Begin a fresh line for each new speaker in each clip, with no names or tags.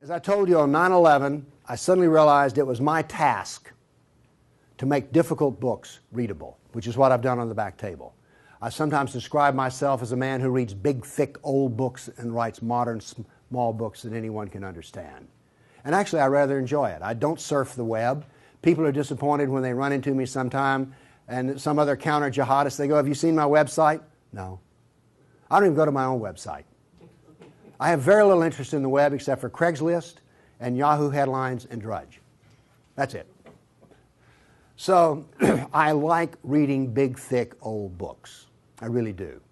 As I told you on 9/11, I suddenly realized it was my task to make difficult books readable, which is what I've done on the back table. I sometimes describe myself as a man who reads big, thick, old books and writes modern, small books that anyone can understand. And actually, I rather enjoy it. I don't surf the web. People are disappointed when they run into me sometime and some other counter-jihadist, they go, "Have you seen my website?" No. I don't even go to my own website. I have very little interest in the web except for Craigslist and Yahoo headlines and Drudge. That's it. So I like reading big, thick, old books. I really do.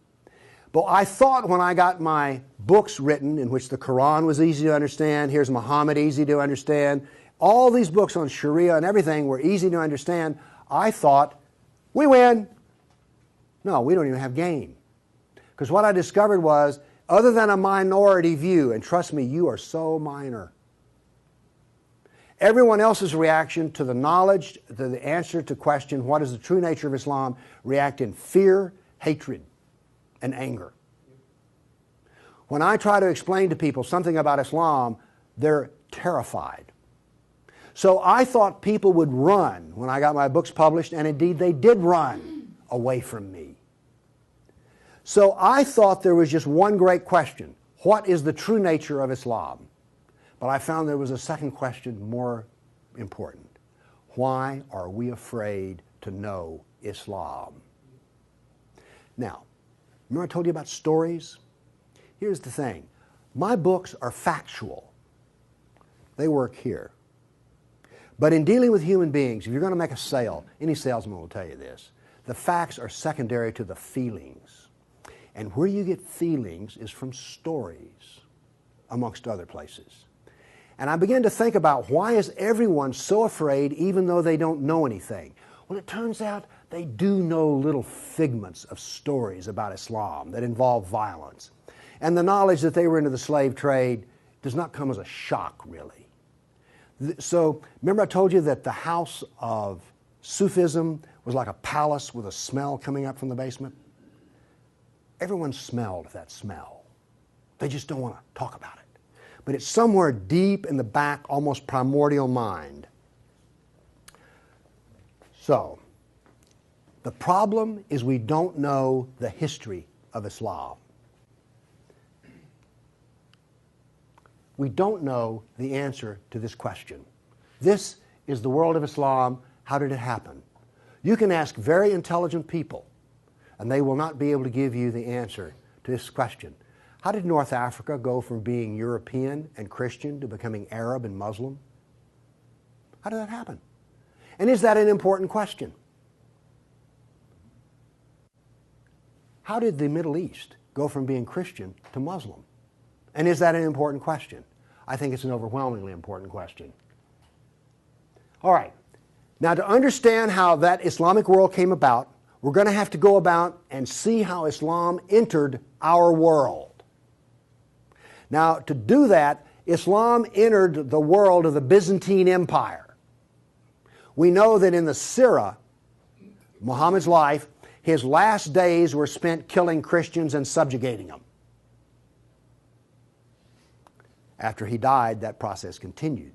But I thought when I got my books written, in which the Quran was easy to understand, here's Muhammad, easy to understand, all these books on Sharia and everything were easy to understand, I thought, we win. No, we don't even have game. Because what I discovered was, other than a minority view, and trust me, you are so minor, everyone else's reaction to the knowledge, to the answer to question, what is the true nature of Islam, react in fear, hatred, and anger. When I try to explain to people something about Islam, they're terrified. So I thought people would run when I got my books published, and indeed they did run away from me. So I thought there was just one great question. What is the true nature of Islam? But I found there was a second question more important. Why are we afraid to know Islam? Now, remember I told you about stories? Here's the thing. My books are factual. They work here. But in dealing with human beings, if you're going to make a sale, any salesman will tell you this, the facts are secondary to the feelings. And where you get feelings is from stories, amongst other places. And I began to think about, why is everyone so afraid even though they don't know anything? Well, it turns out they do know little figments of stories about Islam that involve violence. And the knowledge that they were into the slave trade does not come as a shock, really. So, remember I told you that the house of Sufism was like a palace with a smell coming up from the basement? Everyone smelled that smell. They just don't want to talk about it. But it's somewhere deep in the back, almost primordial mind. So, the problem is we don't know the history of Islam. We don't know the answer to this question. This is the world of Islam. How did it happen? You can ask very intelligent people, and they will not be able to give you the answer to this question. How did North Africa go from being European and Christian to becoming Arab and Muslim? How did that happen? And is that an important question? How did the Middle East go from being Christian to Muslim? And is that an important question? I think it's an overwhelmingly important question. All right. Now, to understand how that Islamic world came about, we're going to have to go about and see how Islam entered our world. Now, to do that, Islam entered the world of the Byzantine Empire. We know that in the Sira, Muhammad's life, his last days were spent killing Christians and subjugating them. After he died, that process continued.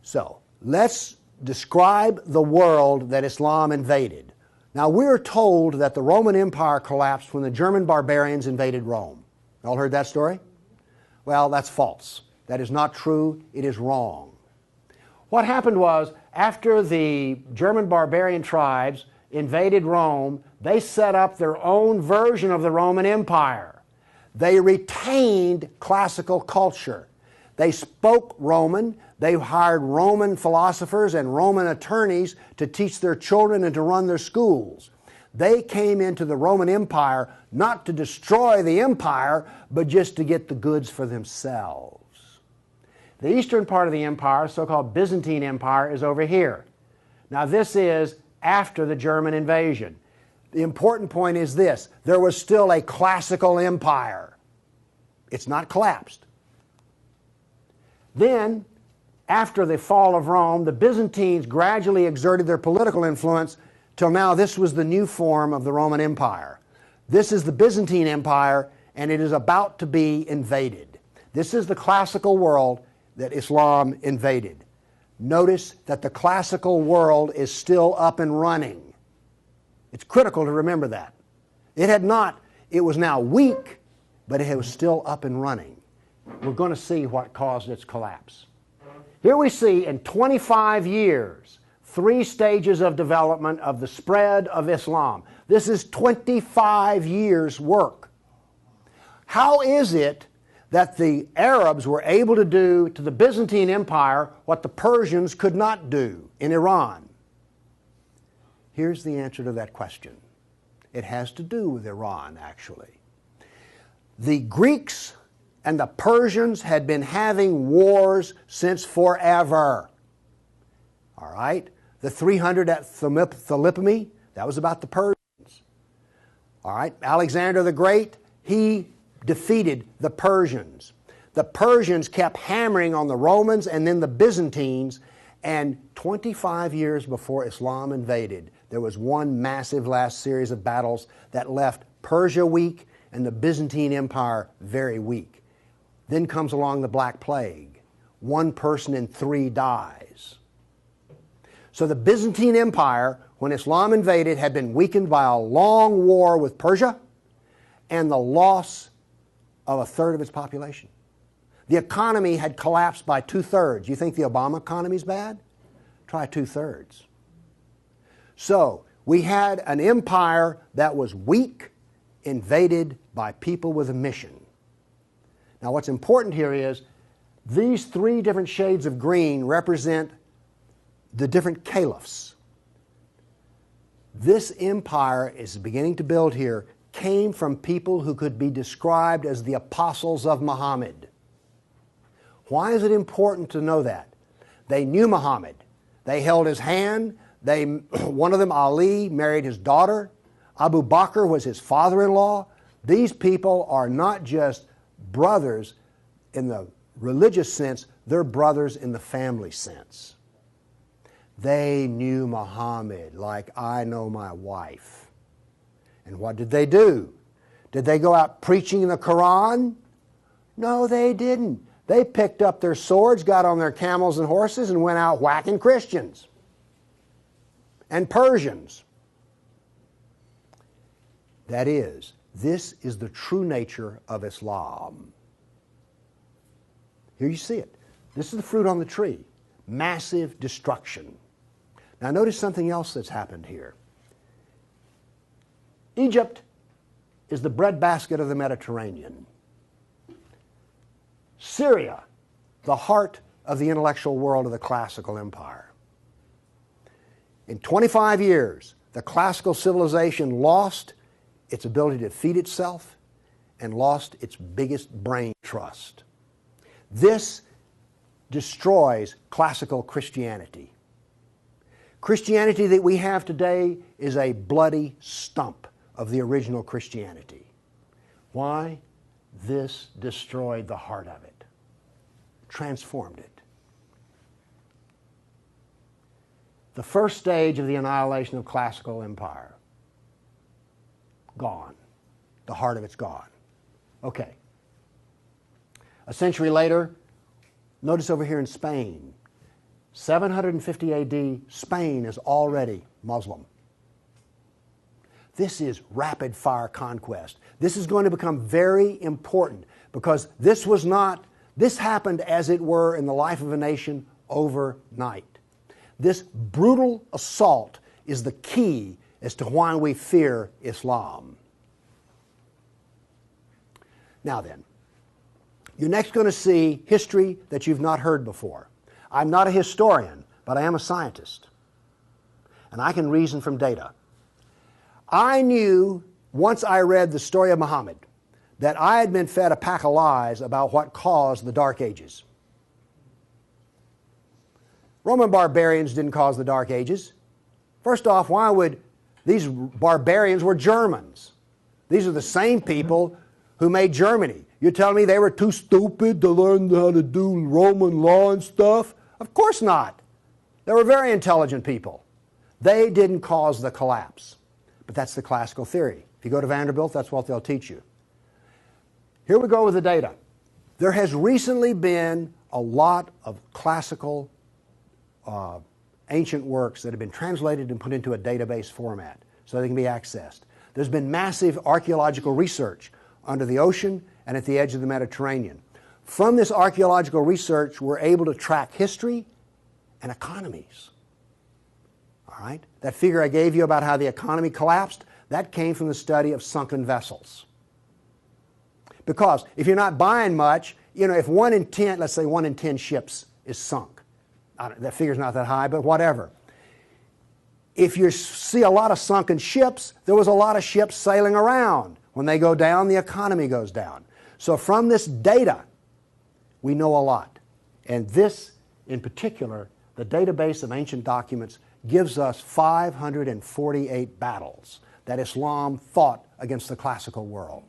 So, let's describe the world that Islam invaded. Now, we're told that the Roman Empire collapsed when the German barbarians invaded Rome. Y'all heard that story? Well, that's false. That is not true. It is wrong. What happened was, after the German barbarian tribes invaded Rome, they set up their own version of the Roman Empire. They retained classical culture. They spoke Roman. They hired Roman philosophers and Roman attorneys to teach their children and to run their schools. They came into the Roman Empire not to destroy the empire, but just to get the goods for themselves. The eastern part of the empire, so-called Byzantine Empire, is over here. Now, this is after the German invasion. The important point is this: there was still a classical empire. It's not collapsed. Then, after the fall of Rome, the Byzantines gradually exerted their political influence till now this was the new form of the Roman Empire. This is the Byzantine Empire, and it is about to be invaded. This is the classical world that Islam invaded. Notice that the classical world is still up and running. It's critical to remember that. It was now weak, but it was still up and running. We're going to see what caused its collapse. Here we see in 25 years, 3 stages of development of the spread of Islam. This is 25 years' work. How is it that the Arabs were able to do to the Byzantine Empire what the Persians could not do in Iran? Here's the answer to that question. It has to do with Iran, actually. The Greeks and the Persians had been having wars since forever. All right? The 300 at Thermopylae, that was about the Persians. All right? Alexander the Great, he defeated the Persians. The Persians kept hammering on the Romans and then the Byzantines, and 25 years before Islam invaded, there was one massive last series of battles that left Persia weak and the Byzantine Empire very weak. Then comes along the Black Plague. 1 person in 3 dies. So the Byzantine Empire, when Islam invaded, had been weakened by a long war with Persia and the loss of 1/3 of its population. The economy had collapsed by 2/3. You think the Obama economy is bad? Try 2/3. So we had an empire that was weak, invaded by people with a mission. Now what's important here is these 3 different shades of green represent the different caliphs. This empire is beginning to build here came from people who could be described as the apostles of Muhammad. Why is it important to know that? They knew Muhammad. They held his hand. One of them, Ali, married his daughter. Abu Bakr was his father-in-law. These people are not just brothers in the religious sense, they're brothers in the family sense. They knew Muhammad like I know my wife. And what did they do? Did they go out preaching the Quran? No, they didn't. They picked up their swords, got on their camels and horses, and went out whacking Christians and Persians. That is, this is the true nature of Islam. Here you see it. This is the fruit on the tree. Massive destruction. Now notice something else that's happened here. Egypt is the breadbasket of the Mediterranean. Syria, the heart of the intellectual world of the classical empire. In 25 years, the classical civilization lost its ability to feed itself and lost its biggest brain trust. This destroys classical Christianity. Christianity that we have today is a bloody stump of the original Christianity. Why? This destroyed the heart of it, transformed it. The first stage of the annihilation of classical empire, gone. The heart of it's gone. Okay. A century later, notice over here in Spain, 750 AD, Spain is already Muslim. This is rapid fire conquest. This is going to become very important because this happened as it were in the life of a nation overnight. This brutal assault is the key as to why we fear Islam. Now then, you're next going to see history that you've not heard before. I'm not a historian, but I am a scientist. And I can reason from data. I knew, once I read the story of Muhammad, that I had been fed a pack of lies about what caused the Dark Ages. Roman barbarians didn't cause the Dark Ages. First off, why would these barbarians were Germans? These are the same people who made Germany. You're telling me they were too stupid to learn how to do Roman law and stuff? Of course not. They were very intelligent people. They didn't cause the collapse. But that's the classical theory. If you go to Vanderbilt, that's what they'll teach you. Here we go with the data. There has recently been a lot of classical ancient works that have been translated and put into a database format so they can be accessed. There's been massive archaeological research under the ocean and at the edge of the Mediterranean. From this archaeological research, we're able to track history and economies. All right? That figure I gave you about how the economy collapsed, that came from the study of sunken vessels. Because if you're not buying much, you know, if 1 in 10, let's say 1 in 10 ships is sunk, that figure's not that high, but whatever. If you see a lot of sunken ships, there was a lot of ships sailing around. When they go down, the economy goes down. So from this data, we know a lot. And this, in particular, the database of ancient documents, gives us 548 battles that Islam fought against the classical world.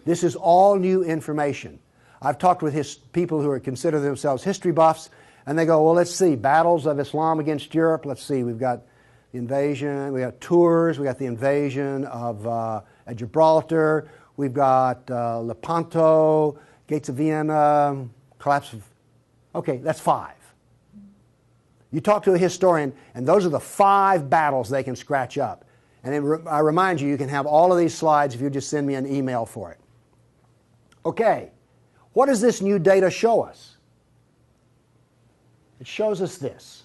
This is all new information. I've talked with people who consider themselves history buffs, and they go, well, let's see, battles of Islam against Europe. Let's see, we've got the invasion, we got Tours, we got the invasion of at Gibraltar, we've got Lepanto, Gates of Vienna, collapse of... Okay, that's 5. You talk to a historian, and those are the 5 battles they can scratch up. And I remind you, you can have all of these slides if you just send me an email for it. Okay, what does this new data show us? It shows us this.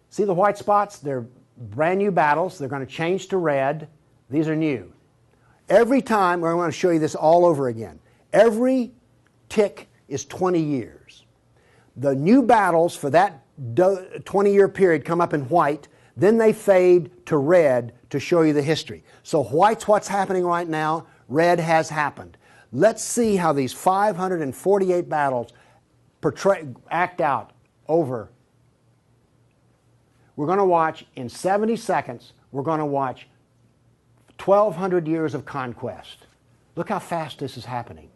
See the white spots? They're brand new battles. They're going to change to red. These are new. Every time, I want to show you this all over again, every tick is 20 years. The new battles for that 20-year period come up in white, then they fade to red to show you the history. So white's what's happening right now, red has happened. Let's see how these 548 battles act out over. We're going to watch, in 70 seconds, we're going to watch 1,200 years of conquest. Look how fast this is happening.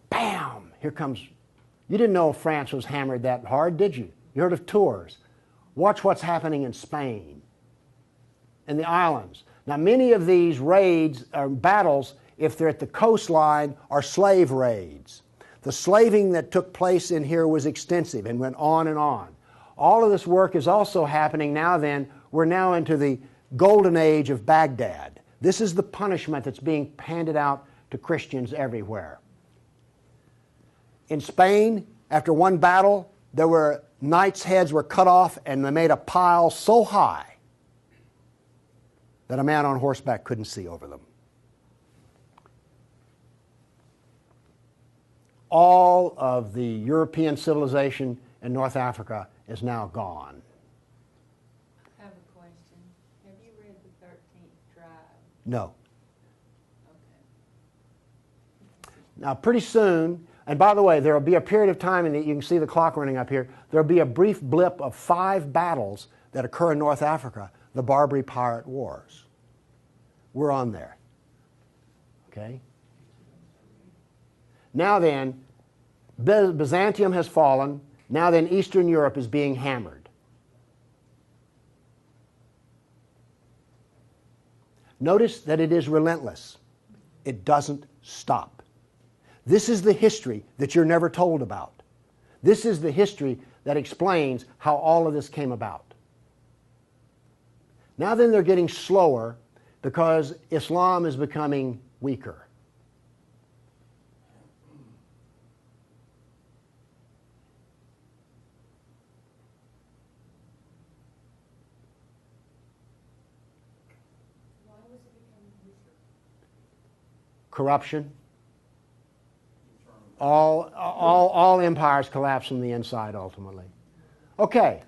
Bam! Here comes... You didn't know France was hammered that hard, did you? You heard of Tours. Watch what's happening in Spain, in the islands. Now, many of these raids or battles, if they're at the coastline, are slave raids. The slaving that took place in here was extensive and went on and on. All of this work is also happening now then. We're now into the golden age of Baghdad. This is the punishment that's being handed out to Christians everywhere. In Spain, after one battle, there were knights' heads were cut off and they made a pile so high that a man on horseback couldn't see over them. All of the European civilization in North Africa is now gone.
I have a question. Have you read the 13th tribe?
No.
Okay.
Now, pretty soon, and by the way, there will be a period of time, and you can see the clock running up here, there will be a brief blip of 5 battles that occur in North Africa, the Barbary Pirate Wars. We're on there. Okay? Now then, Byzantium has fallen. Now then, Eastern Europe is being hammered. Notice that it is relentless. It doesn't stop. This is the history that you're never told about. This is the history that explains how all of this came about. Now then, they're getting slower because Islam is becoming weaker. Corruption. All empires collapse from the inside ultimately. Okay.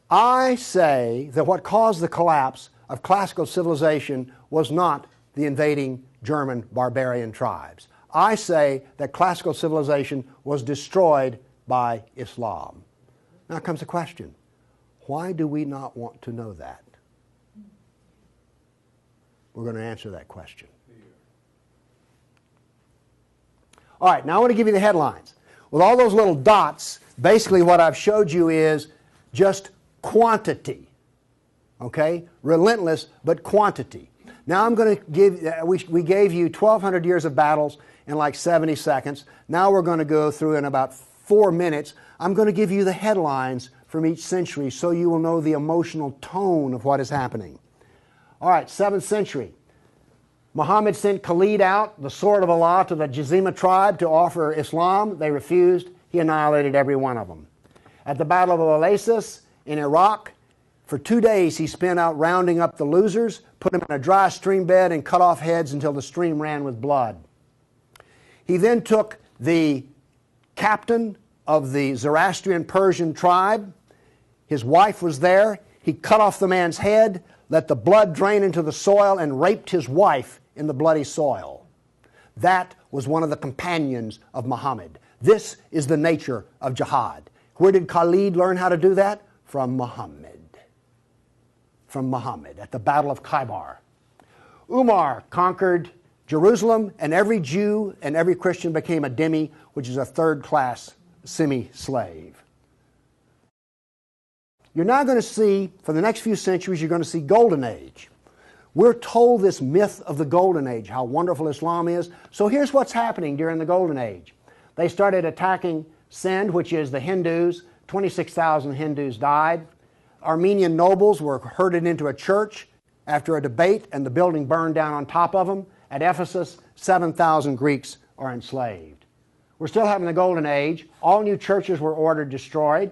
I say that what caused the collapse of classical civilization was not the invading German barbarian tribes. I say that classical civilization was destroyed by Islam. Now comes the question, why do we not want to know that? We're going to answer that question. All right, now I want to give you the headlines. With all those little dots, basically what I've showed you is just quantity. Okay? Relentless, but quantity. Now I'm going to give, we gave you 1,200 years of battles in like 70 seconds. Now we're going to go through in about 4 minutes. I'm going to give you the headlines from each century so you will know the emotional tone of what is happening. All right, 7th century. Muhammad sent Khalid out, the sword of Allah, to the Jazima tribe to offer Islam. They refused. He annihilated every one of them. At the Battle of Oasis in Iraq, for 2 days he spent out rounding up the losers, put them in a dry stream bed, and cut off heads until the stream ran with blood. He then took the captain of the Zoroastrian Persian tribe. His wife was there. He cut off the man's head, let the blood drain into the soil, and raped his wife in the bloody soil. That was one of the companions of Muhammad. This is the nature of jihad. Where did Khalid learn how to do that? From Muhammad. From Muhammad at the Battle of Khaybar. Umar conquered Jerusalem, and every Jew and every Christian became a dhimmi, which is a third-class semi-slave. You're now going to see, for the next few centuries, you're going to see Golden Age. We're told this myth of the Golden Age, how wonderful Islam is. So here's what's happening during the Golden Age. They started attacking Sind, which is the Hindus. 26,000 Hindus died. Armenian nobles were herded into a church after a debate, and the building burned down on top of them. At Ephesus, 7,000 Greeks are enslaved. We're still having the Golden Age. All new churches were ordered destroyed.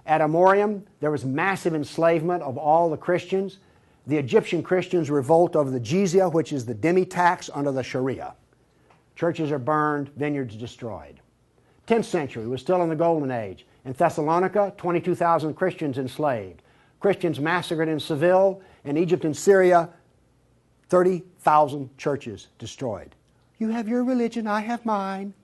At Amorium, there was massive enslavement of all the Christians. The Egyptian Christians revolt over the jizya, which is the dhimmi tax under the Sharia. Churches are burned, vineyards destroyed. 10th century was still in the Golden Age. In Thessalonica, 22,000 Christians enslaved. Christians massacred in Seville. In Egypt and Syria, 30,000 churches destroyed. You have your religion, I have mine.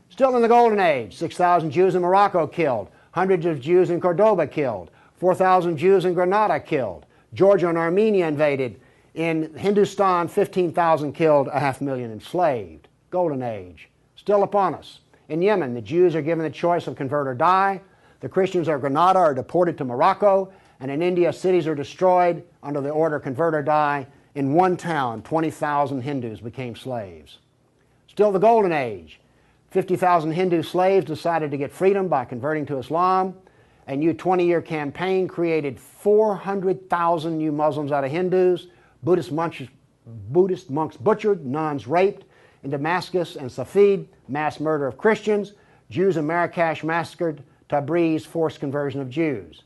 Still in the Golden Age, 6,000 Jews in Morocco killed, hundreds of Jews in Cordoba killed, 4,000 Jews in Granada killed, Georgia and Armenia invaded. In Hindustan, 15,000 killed, 500,000 enslaved. Golden Age, still upon us. In Yemen, the Jews are given the choice of convert or die. The Christians of Granada are deported to Morocco, and in India, cities are destroyed under the order convert or die. In one town, 20,000 Hindus became slaves. Still the Golden Age. 50,000 Hindu slaves decided to get freedom by converting to Islam. A new 20-year campaign created 400,000 new Muslims out of Hindus. Buddhist monks butchered, nuns raped. In Damascus and Safed, mass murder of Christians. Jews in Marrakesh massacred. Tabriz, forced conversion of Jews.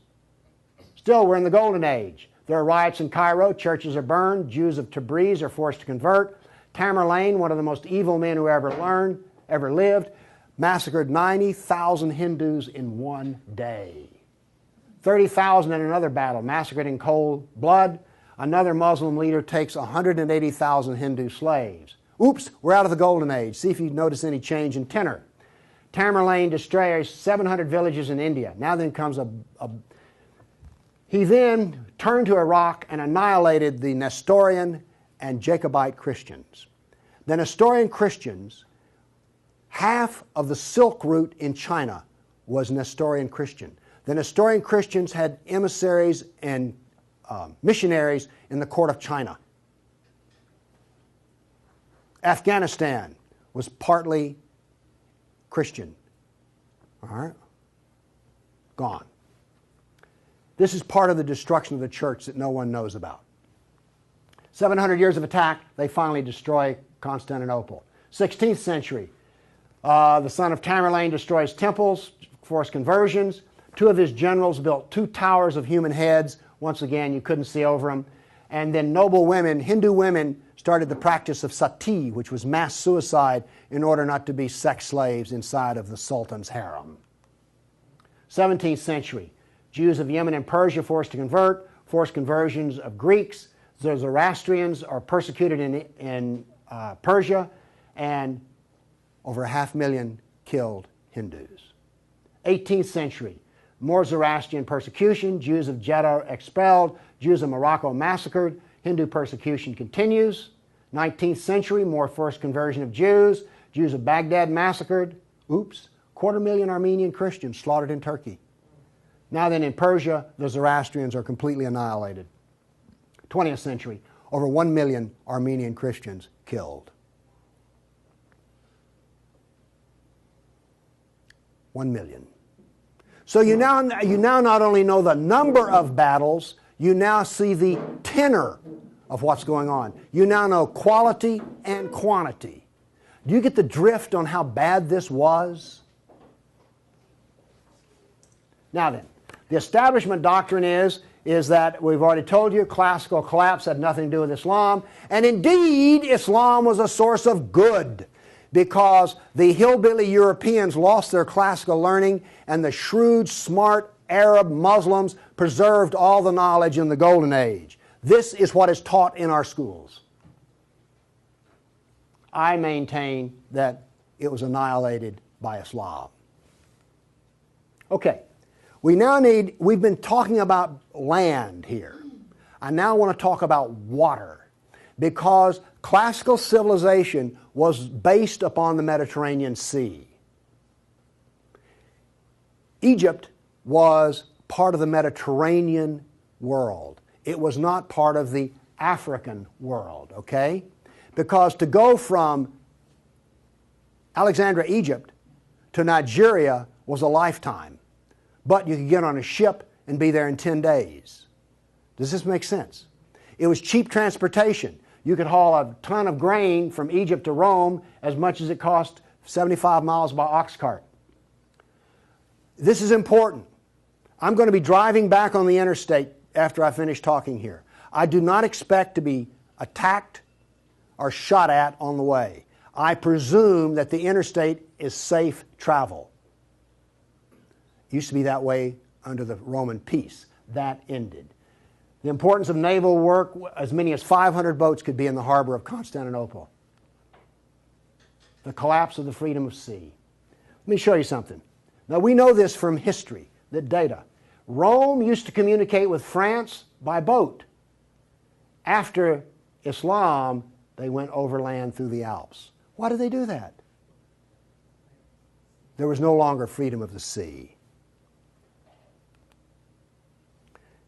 Still, we're in the Golden Age. There are riots in Cairo. Churches are burned. Jews of Tabriz are forced to convert. Tamerlane, one of the most evil men who ever lived, massacred 90,000 Hindus in one day. 30,000 in another battle, massacred in cold blood. Another Muslim leader takes 180,000 Hindu slaves. Oops, we're out of the Golden Age. See if you notice any change in tenor. Tamerlane destroys 700 villages in India. Now then comes He then turned to Iraq and annihilated the Nestorian and Jacobite Christians. The Nestorian Christians, half of the Silk Route in China was Nestorian Christian. The Nestorian Christians had emissaries and missionaries in the court of China. Afghanistan was partly Christian. All right? Gone. This is part of the destruction of the church that no one knows about. 700 years of attack, they finally destroy Constantinople. 16th century, the son of Tamerlane destroys temples, forced conversions. Two of his generals built 2 towers of human heads. Once again, you couldn't see over them. And then noble women, Hindu women, started the practice of sati, which was mass suicide in order not to be sex slaves inside of the Sultan's harem. 17th century, Jews of Yemen and Persia forced to convert, forced conversions of Greeks. The Zoroastrians are persecuted in Persia, and over 500,000 killed Hindus. 18th century, more Zoroastrian persecution, Jews of Jeddah expelled, Jews of Morocco massacred, Hindu persecution continues. 19th century, more forced conversion of Jews, Jews of Baghdad massacred. Oops, 250,000 Armenian Christians slaughtered in Turkey. Now then, in Persia, the Zoroastrians are completely annihilated. 20th century, over 1 million Armenian Christians killed. 1 million. So you now not only know the number of battles, you now see the tenor of what's going on. You now know quality and quantity. Do you get the drift on how bad this was? Now then, the establishment doctrine is that we've already told you classical collapse had nothing to do with Islam, and indeed Islam was a source of good because the hillbilly Europeans lost their classical learning and the shrewd, smart Arab Muslims preserved all the knowledge in the Golden Age. This is what is taught in our schools. I maintain that it was annihilated by Islam. Okay, we've been talking about land here. I now want to talk about water because classical civilization was based upon the Mediterranean Sea. Egypt was part of the Mediterranean world. It was not part of the African world, okay? Because to go from Alexandria, Egypt to Nigeria was a lifetime. But you could get on a ship and be there in 10 days. Does this make sense? It was cheap transportation. You could haul a ton of grain from Egypt to Rome as much as it cost 75 miles by ox cart. This is important. I'm going to be driving back on the interstate after I finish talking here. I do not expect to be attacked or shot at on the way. I presume that the interstate is safe travel. It used to be that way under the Roman peace. That ended. The importance of naval work, as many as 500 boats could be in the harbor of Constantinople. The collapse of the freedom of sea. Let me show you something. Now we know this from history, the data. Rome used to communicate with France by boat. After Islam, they went overland through the Alps. Why did they do that? There was no longer freedom of the sea.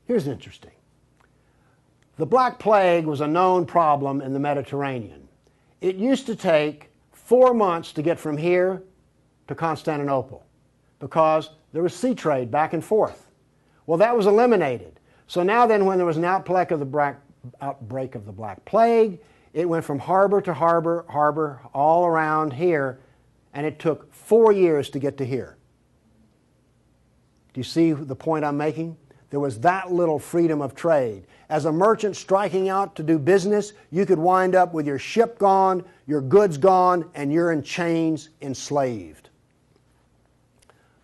Here's interesting. The Black Plague was a known problem in the Mediterranean. It used to take 4 months to get from here to Constantinople because there was sea trade back and forth. Well, that was eliminated. So now then, when there was an outbreak of the Black Plague, it went from harbor to harbor, all around here, and it took 4 years to get to here. Do you see the point I'm making? There was that little freedom of trade. As a merchant striking out to do business, you could wind up with your ship gone, your goods gone, and you're in chains, enslaved.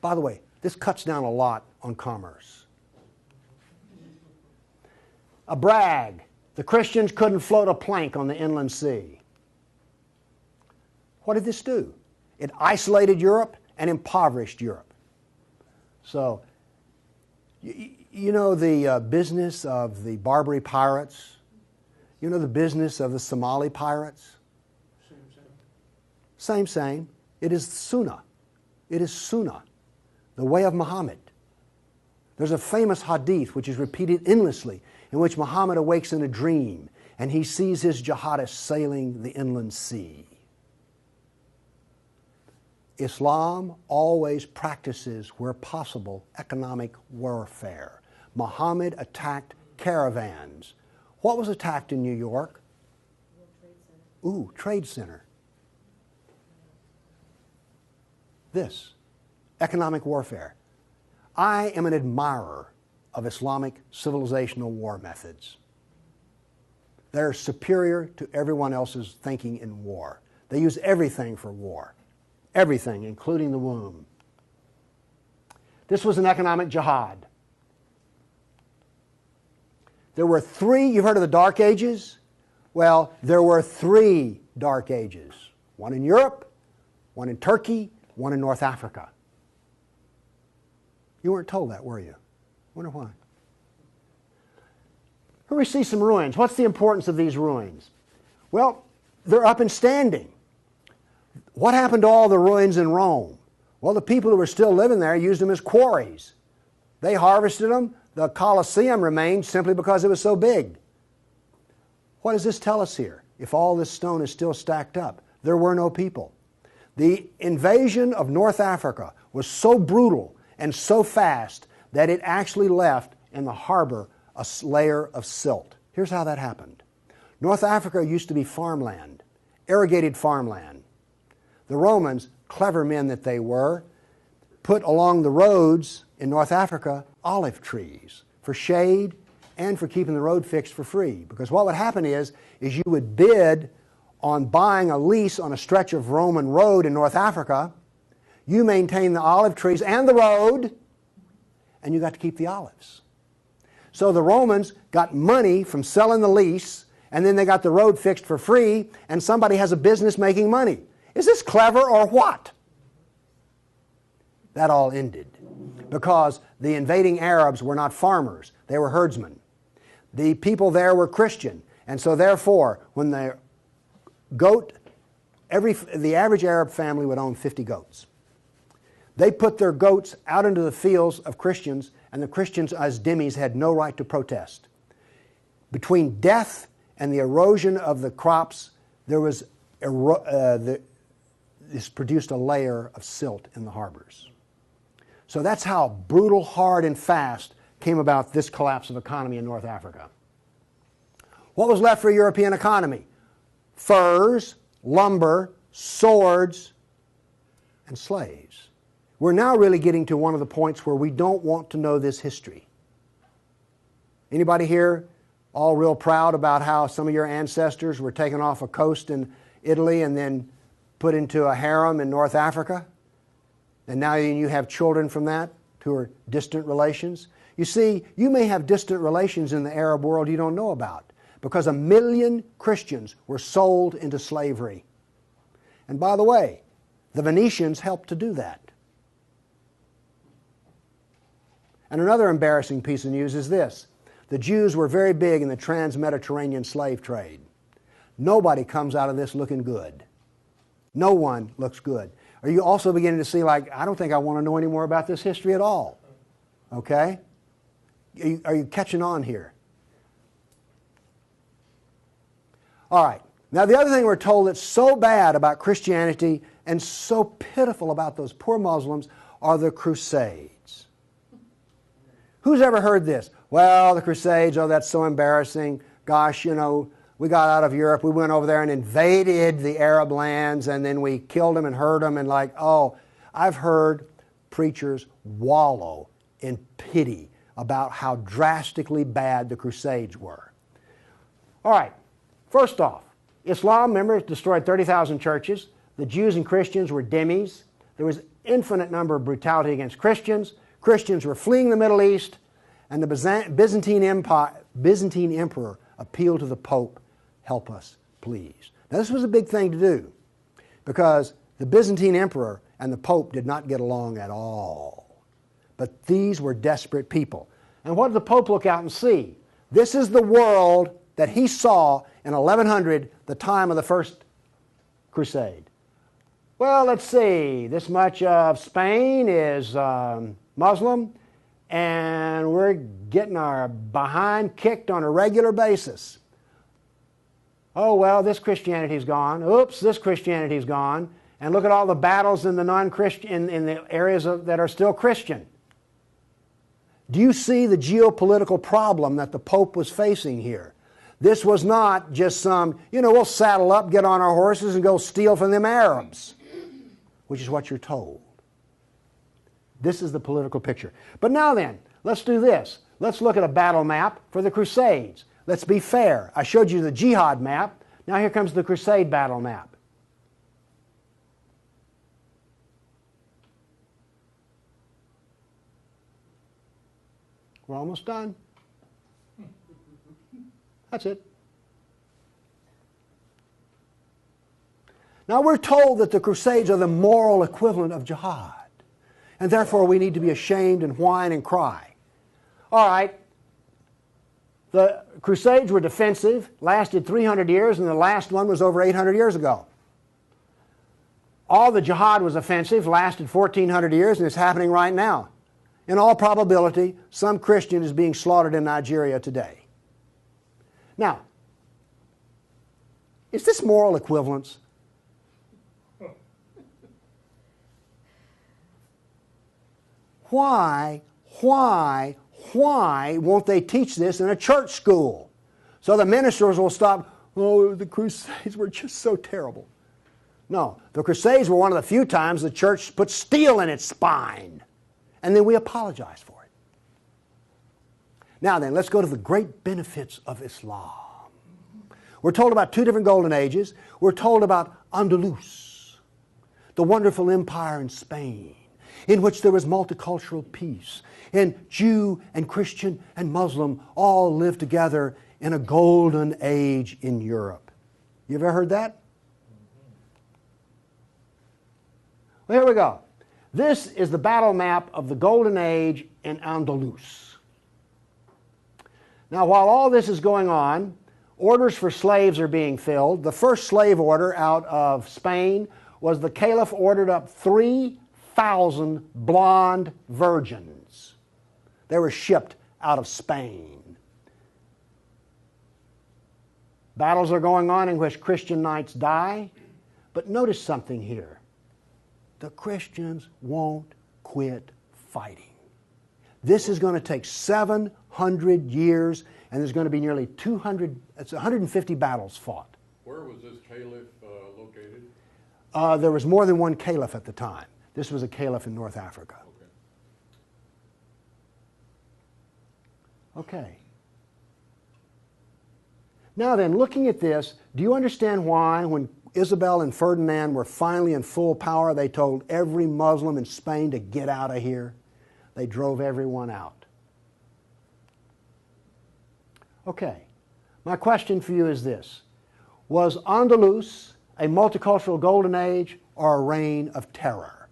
By the way, this cuts down a lot on commerce. A brag. The Christians couldn't float a plank on the inland sea. What did this do? It isolated Europe and impoverished Europe. So, you know the business of the Barbary pirates? You know the business of the Somali pirates? Same. It is Sunnah. It is Sunnah, the way of Muhammad. There's a famous hadith which is repeated endlessly in which Muhammad awakes in a dream and he sees his jihadists sailing the inland sea. Islam always practices, where possible, economic warfare. Muhammad attacked caravans. What was attacked in New York? Ooh, Trade Center. This, economic warfare. I am an admirer of Islamic civilizational war methods. They're superior to everyone else's thinking in war. They use everything for war. Everything, including the womb. This was an economic jihad. There were three, you've heard of the Dark Ages? Well, there were 3 Dark Ages. One in Europe, one in Turkey, one in North Africa. You weren't told that, were you? Wonder why. Here we see some ruins. What's the importance of these ruins? Well, they're up and standing. What happened to all the ruins in Rome? Well, the people who were still living there used them as quarries. They harvested them. The Colosseum remained simply because it was so big. What does this tell us here? If all this stone is still stacked up, there were no people. The invasion of North Africa was so brutal and so fast that it actually left in the harbor a layer of silt. Here's how that happened. North Africa used to be farmland, irrigated farmland. The Romans, clever men that they were, put along the roads in North Africa olive trees for shade and for keeping the road fixed for free. Because what would happen is you would bid on buying a lease on a stretch of Roman road in North Africa. You maintain the olive trees and the road, and you got to keep the olives. So the Romans got money from selling the lease, and then they got the road fixed for free, and somebody has a business making money. Is this clever or what? That all ended because the invading Arabs were not farmers, they were herdsmen. The people there were Christian, and so therefore when the average Arab family would own 50 goats. They put their goats out into the fields of Christians, and the Christians as dhimmis had no right to protest. Between death and the erosion of the crops, there was this produced a layer of silt in the harbors. So that's how brutal, hard, and fast came about this collapse of economy in North Africa. What was left for a European economy? Furs, lumber, swords, and slaves. We're now really getting to one of the points where we don't want to know this history. Anybody here all real proud about how some of your ancestors were taken off a coast in Italy and then put into a harem in North Africa? And now you have children from that who are distant relations. You see, you may have distant relations in the Arab world you don't know about because 1 million Christians were sold into slavery. And by the way, the Venetians helped to do that. And another embarrassing piece of news is this. The Jews were very big in the trans-Mediterranean slave trade. Nobody comes out of this looking good. No one looks good. Are you also beginning to see, like, I don't think I want to know any more about this history at all? Okay? Are you catching on here? All right. Now, the other thing we're told that's so bad about Christianity and so pitiful about those poor Muslims are the Crusades. Who's ever heard this? Well, the Crusades, oh, that's so embarrassing. Gosh, you know, we got out of Europe, we went over there and invaded the Arab lands, and then we killed them and hurt them, and like, oh, I've heard preachers wallow in pity about how drastically bad the Crusades were. All right, first off, Islam, remember, destroyed 30,000 churches. The Jews and Christians were dhimmis. There was infinite number of brutality against Christians. Christians were fleeing the Middle East, and the Byzantine emperor appealed to the Pope, help us, please. Now this was a big thing to do because the Byzantine emperor and the Pope did not get along at all. But these were desperate people. And what did the Pope look out and see? This is the world that he saw in 1100, the time of the First Crusade. Well, let's see, this much of Spain is Muslim, and we're getting our behind kicked on a regular basis. Oh, well, this Christianity's gone. Oops, this Christianity's gone. And look at all the battles in the non-Christian, in the areas that are still Christian. Do you see the geopolitical problem that the Pope was facing here? This was not just some, we'll saddle up, get on our horses, and go steal from them Arabs, which is what you're told. This is the political picture. But now then, let's do this. Let's look at a battle map for the Crusades. Let's be fair. I showed you the jihad map. Now here comes the Crusade battle map. We're almost done. That's it. Now we're told that the Crusades are the moral equivalent of jihad. And therefore we need to be ashamed and whine and cry. All right. The Crusades were defensive, lasted 300 years, and the last one was over 800 years ago. All the jihad was offensive, lasted 1,400 years, and it's happening right now. In all probability, some Christian is being slaughtered in Nigeria today. Now, Is this moral equivalence? Why won't they teach this in a church school? So the ministers will stop, oh, the Crusades were just so terrible. No, the Crusades were one of the few times the church put steel in its spine. And then we apologize for it. Now then, let's go to the great benefits of Islam. We're told about two different golden ages. We're told about Andalus, the wonderful empire in Spain, in which there was multicultural peace, and Jew and Christian and Muslim all lived together in a golden age in Europe. You ever heard that? Well, here we go. This is the battle map of the golden age in Andalus. Now, while all this is going on, orders for slaves are being filled. The first slave order out of Spain was the Caliph ordered up 3,000 blonde virgins. They were shipped out of Spain. Battles are going on in which Christian knights die. But notice something here. The Christians won't quit fighting. This is going to take 700 years, and there's going to be nearly 150 battles fought.
Where was this caliph located?
There was more than one caliph at the time. This was a caliph in North Africa. Okay. Now then, looking at this, do you understand why when Isabel and Ferdinand were finally in full power, they told every Muslim in Spain to get out of here? They drove everyone out. Okay. My question for you is this. Was Andalus a multicultural golden age or a reign of terror?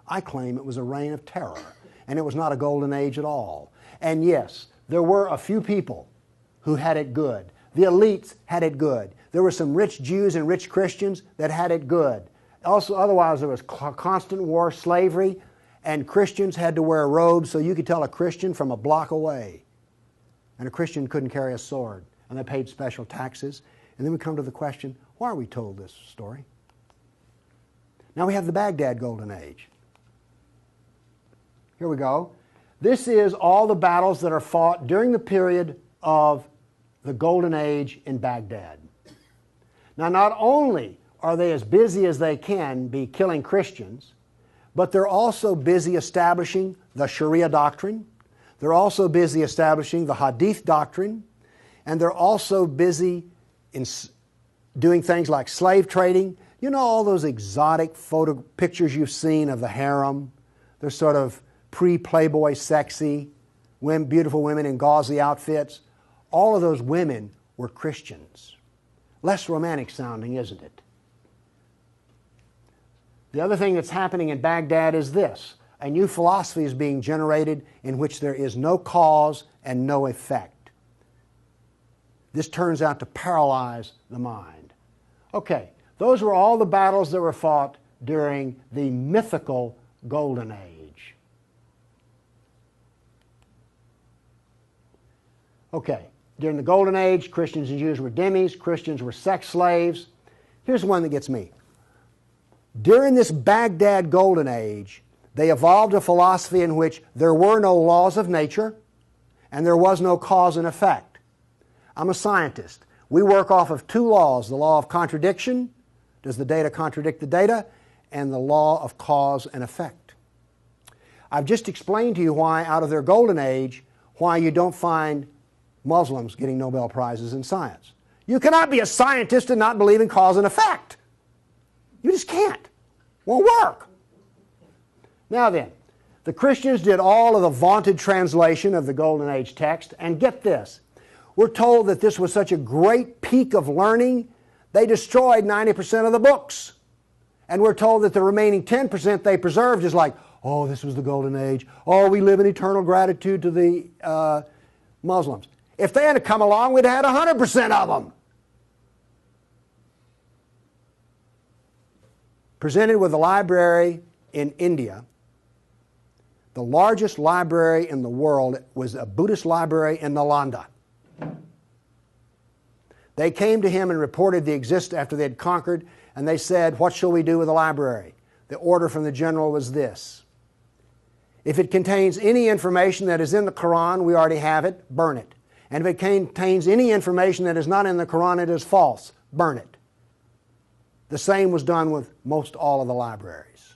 I claim it was a reign of terror, and it was not a golden age at all. And yes, there were a few people who had it good. The elites had it good. There were some rich Jews and rich Christians that had it good. Also, otherwise, there was constant war, slavery, and Christians had to wear robes so you could tell a Christian from a block away. And a Christian couldn't carry a sword, and they paid special taxes. And then we come to the question, why are we told this story? Now we have the Baghdad Golden Age. Here we go. This is all the battles that are fought during the period of the Golden Age in Baghdad. Now, not only are they as busy as they can be killing Christians, but they're also busy establishing the Sharia doctrine. They're also busy establishing the Hadith doctrine. And they're also busy in doing things like slave trading. You know all those exotic pictures you've seen of the harem? They're sort of pre-Playboy sexy, beautiful women in gauzy outfits. All of those women were Christians. Less romantic sounding, isn't it? The other thing that's happening in Baghdad is this. A new philosophy is being generated in which there is no cause and no effect. This turns out to paralyze the mind. Okay, those were all the battles that were fought during the mythical Golden Age. Okay, during the Golden Age, Christians and Jews were dhimmis, Christians were sex slaves. Here's one that gets me. During this Baghdad Golden Age, they evolved a philosophy in which there were no laws of nature and there was no cause and effect. I'm a scientist. We work off of two laws, the law of contradiction, does the data contradict the data, and the law of cause and effect. I've just explained to you why, out of their Golden Age, why you don't find Muslims getting Nobel Prizes in science. You cannot be a scientist and not believe in cause and effect. You just can't. Won't work. Now then, the Christians did all of the vaunted translation of the Golden Age text, and get this. We're told that this was such a great peak of learning, they destroyed 90% of the books. And we're told that the remaining 10% they preserved is like, oh, this was the Golden Age. Oh, we live in eternal gratitude to the Muslims. If they had come along, we'd have had 100% of them. Presented with a library in India, the largest library in the world was a Buddhist library in Nalanda. They came to him and reported the existence after they had conquered, and they said, what shall we do with the library? The order from the general was this: if it contains any information that is in the Quran, we already have it, burn it. And if it contains any information that is not in the Quran, it is false, burn it. The same was done with most all of the libraries.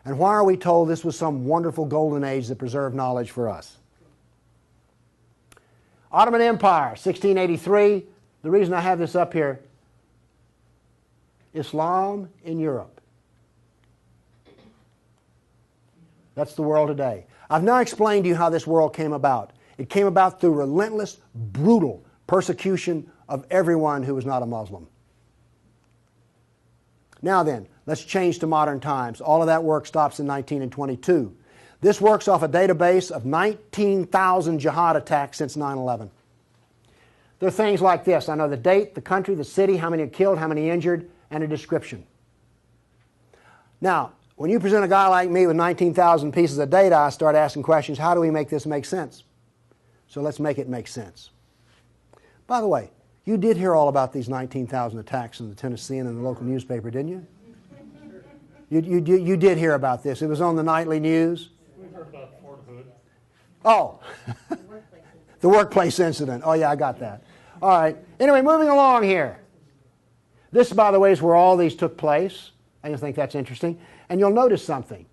And why are we told this was some wonderful golden age that preserved knowledge for us? Ottoman Empire, 1683. The reason I have this up here, Islam in Europe. That's the world today. I've now explained to you how this world came about. It came about through relentless, brutal persecution of everyone who was not a Muslim. Now then, let's change to modern times. All of that work stops in 1922. This works off a database of 19,000 jihad attacks since 9/11. There are things like this. I know the date, the country, the city, how many are killed, how many injured, and a description. Now, when you present a guy like me with 19,000 pieces of data, I start asking questions. How do we make this make sense? So let's make it make sense. By the way, you did hear all about these 19,000 attacks in the Tennessean and the local newspaper, didn't you? You did hear about this. It was on the nightly news.
We heard about Fort Hood.
Oh, the workplace incident. Oh, yeah, I got that. All right. Anyway, moving along here. This, by the way, is where all these took place. I just think that's interesting. And you'll notice something.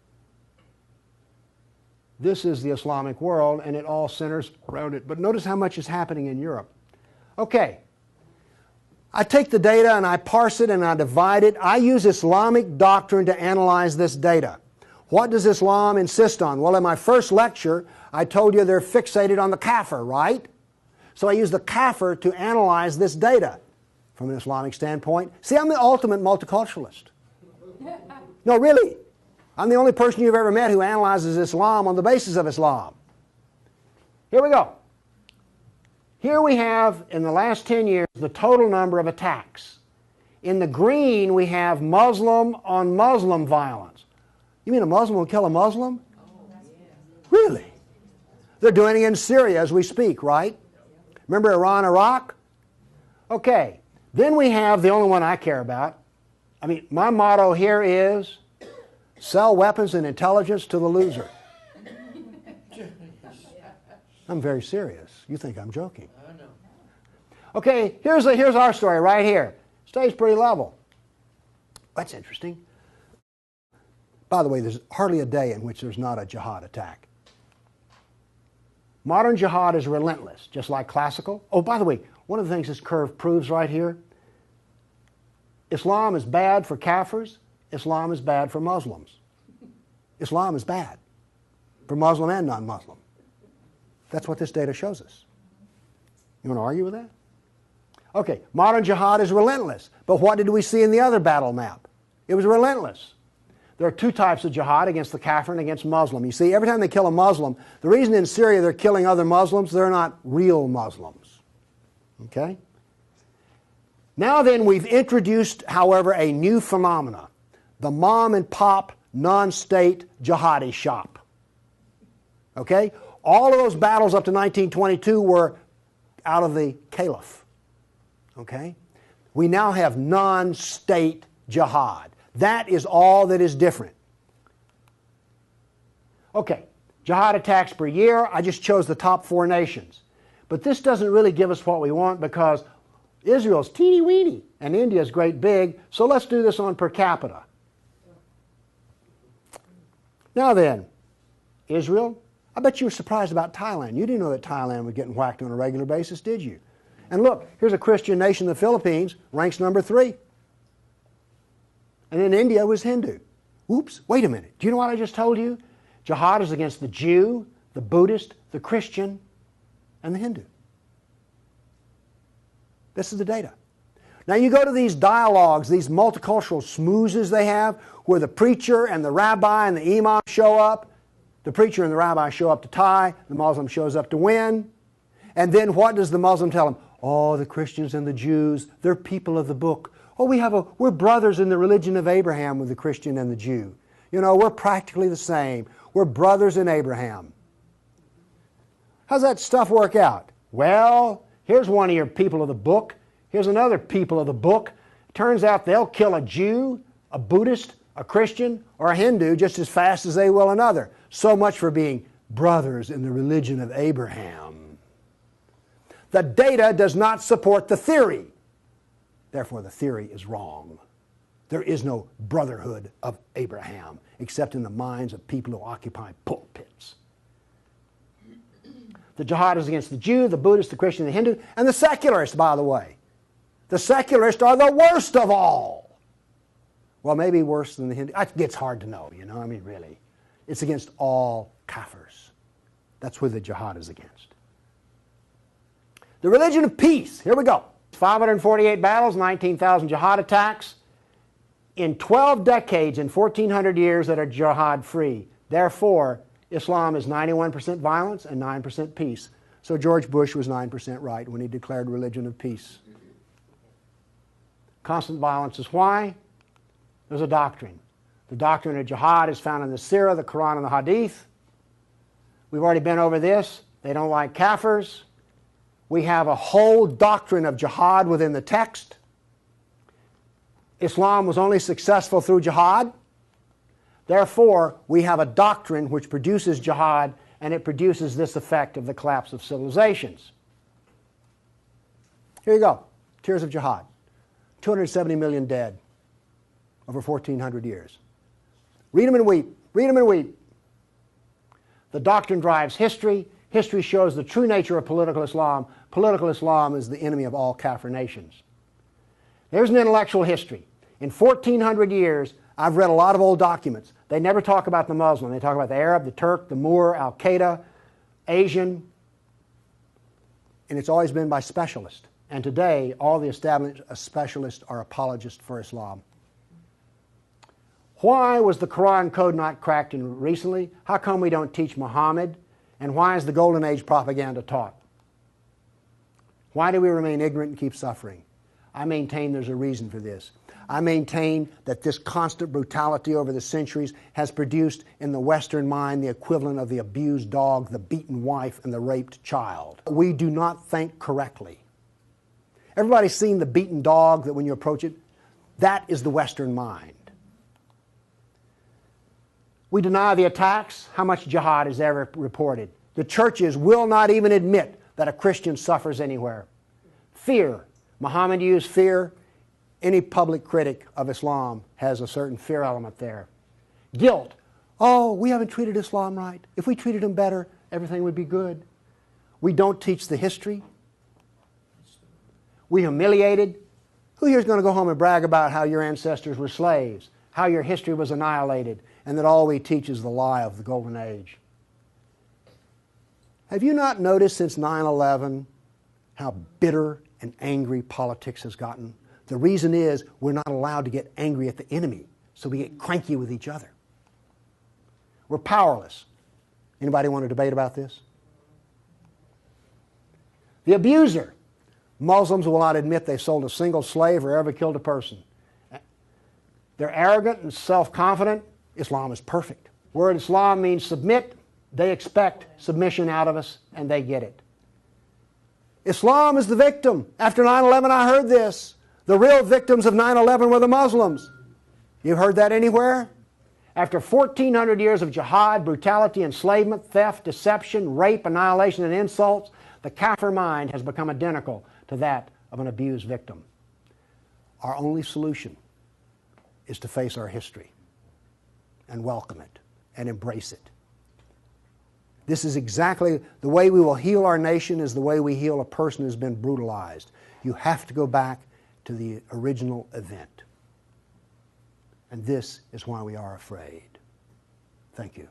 This is the Islamic world, and it all centers around it. But notice how much is happening in Europe. Okay. I take the data and I parse it and I divide it. I use Islamic doctrine to analyze this data. What does Islam insist on? Well, in my first lecture, I told you they're fixated on the kafir, right? So I use the kafir to analyze this data from an Islamic standpoint. See, I'm the ultimate multiculturalist. No, really. I'm the only person you've ever met who analyzes Islam on the basis of Islam. Here we go. Here we have, in the last 10 years, the total number of attacks. In the green, we have Muslim on Muslim violence. You mean a Muslim will kill a Muslim? Really? They're doing it in Syria as we speak, right? Remember Iran, Iraq? Okay. Then we have the only one I care about. I mean, my motto here is sell weapons and intelligence to the loser. I'm very serious. You think I'm joking. Okay, here's our story right here. Stays pretty level. That's interesting. By the way, there's hardly a day in which there's not a jihad attack. Modern jihad is relentless, just like classical. Oh, by the way, one of the things this curve proves right here, Islam is bad for Kafirs. Islam is bad for Muslims. Islam is bad for Muslim and non-Muslim. That's what this data shows us. You want to argue with that? Okay, modern jihad is relentless. But what did we see in the other battle map? It was relentless. There are two types of jihad, against the kafir and against Muslim. You see, every time they kill a Muslim, the reason in Syria they're killing other Muslims, they're not real Muslims. Okay? Now then, we've introduced, however, a new phenomena. The mom and pop non-state jihadi shop. Okay? All of those battles up to 1922 were out of the caliph. Okay? We now have non-state jihad. That is all that is different. Okay, jihad attacks per year. I just chose the top 4 nations. But this doesn't really give us what we want because Israel's teeny weeny and India's great big, so let's do this on per capita. Now then, Israel, I bet you were surprised about Thailand. You didn't know that Thailand was getting whacked on a regular basis, did you? And look, here's a Christian nation, the Philippines, ranks number 3. And then India was Hindu. Oops, wait a minute. Do you know what I just told you? Jihad is against the Jew, the Buddhist, the Christian, and the Hindu. This is the data. Now you go to these dialogues, these multicultural smoozes they have, where the preacher and the rabbi and the imam show up. The preacher and the rabbi show up to tie, the Muslim shows up to win. And then what does the Muslim tell them? Oh, the Christians and the Jews, they're people of the book. Oh, we're brothers in the religion of Abraham with the Christian and the Jew. You know, we're practically the same. We're brothers in Abraham. How's that stuff work out? Well, here's one of your people of the book. Here's another people of the book. Turns out they'll kill a Jew, a Buddhist, a Christian, or a Hindu just as fast as they will another. So much for being brothers in the religion of Abraham. The data does not support the theory. Therefore, the theory is wrong. There is no brotherhood of Abraham except in the minds of people who occupy pulpits. The jihad is against the Jew, the Buddhist, the Christian, the Hindu, and the secularists, by the way. The secularists are the worst of all. Well, maybe worse than the Hindu. It gets hard to know, you know, I mean, really. It's against all kafirs. That's who the jihad is against. The religion of peace. Here we go. 548 battles, 19,000 jihad attacks. In 12 decades, in 1,400 years that are jihad-free. Therefore, Islam is 91% violence and 9% peace. So George Bush was 9% right when he declared religion of peace. Constant violence is why? There's a doctrine. The doctrine of jihad is found in the Sirah, the Quran, and the Hadith. We've already been over this. They don't like kafirs. We have a whole doctrine of jihad within the text. Islam was only successful through jihad. Therefore, we have a doctrine which produces jihad, and it produces this effect of the collapse of civilizations. Here you go. Tears of jihad. 270 million dead over 1,400 years. Read them and weep. Read them and weep. The doctrine drives history. History shows the true nature of political Islam. Political Islam is the enemy of all Kafir nations. There's an intellectual history. In 1,400 years, I've read a lot of old documents. They never talk about the Muslim. They talk about the Arab, the Turk, the Moor, Al-Qaeda, Asian. And it's always been by specialists. And today, all the established specialists are apologists for Islam. Why was the Quran code not cracked recently? How come we don't teach Muhammad? And why is the Golden Age propaganda taught? Why do we remain ignorant and keep suffering? I maintain there's a reason for this. I maintain that this constant brutality over the centuries has produced in the Western mind the equivalent of the abused dog, the beaten wife, and the raped child. We do not think correctly. Everybody's seen the beaten dog that when you approach it? That is the Western mind. We deny the attacks. How much jihad is ever reported? The churches will not even admit that a Christian suffers anywhere. Fear. Muhammad used fear. Any public critic of Islam has a certain fear element there. Guilt. Oh, we haven't treated Islam right. If we treated him better, everything would be good. We don't teach the history. We humiliated. Who here is going to go home and brag about how your ancestors were slaves, how your history was annihilated, and that all we teach is the lie of the Golden Age? Have you not noticed since 9/11 how bitter and angry politics has gotten? The reason is we're not allowed to get angry at the enemy, so we get cranky with each other. We're powerless. Anybody want to debate about this? The abuser. Muslims will not admit they sold a single slave or ever killed a person. They're arrogant and self-confident. Islam is perfect. Word Islam means submit. They expect submission out of us, and they get it. Islam is the victim. After 9/11, I heard this. The real victims of 9/11 were the Muslims. You've heard that anywhere? After 1,400 years of jihad, brutality, enslavement, theft, deception, rape, annihilation, and insults, the Kafir mind has become identical to that of an abused victim. Our only solution is to face our history and welcome it and embrace it. This is exactly the way we will heal our nation, is the way we heal a person who's been brutalized. You have to go back to the original event. And this is why we are afraid. Thank you.